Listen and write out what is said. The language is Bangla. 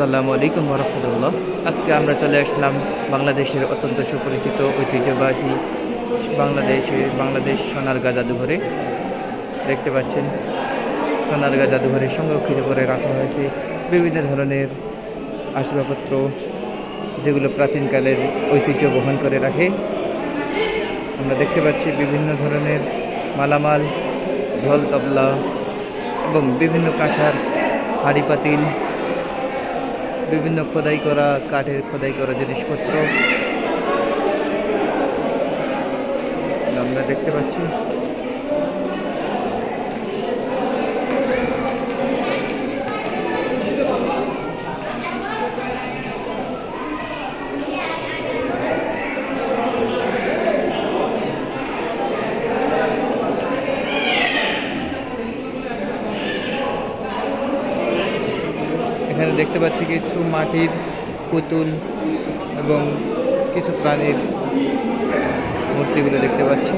আসসালামু আলাইকুম রহমতুল্লাহ। আজকে আমরা চলে আসলাম বাংলাদেশের অত্যন্ত সুপরিচিত ঐতিহ্যবাহী বাংলাদেশ সোনারগাঁ জাদুঘরে। দেখতে পাচ্ছেন সোনারগাঁ জাদুঘরে সংরক্ষিত করে রাখা হয়েছে বিভিন্ন ধরনের আসবাবপত্র, যেগুলো প্রাচীনকালের ঐতিহ্য বহন করে রাখে। আমরা দেখতে পাচ্ছি বিভিন্ন ধরনের মালামাল, ঢোল, তবলা এবং বিভিন্ন কাঁসার হাঁড়ি পাতিল, বিভিন্ন খোদাই করা কাঠের খোদাই করা জিনিসপত্র আমরা দেখতে পাচ্ছি। এখানে দেখতে পাচ্ছি কিছু মাটির পুতুল এবং কিছু প্রাণীর মূর্তিগুলো দেখতে পাচ্ছি।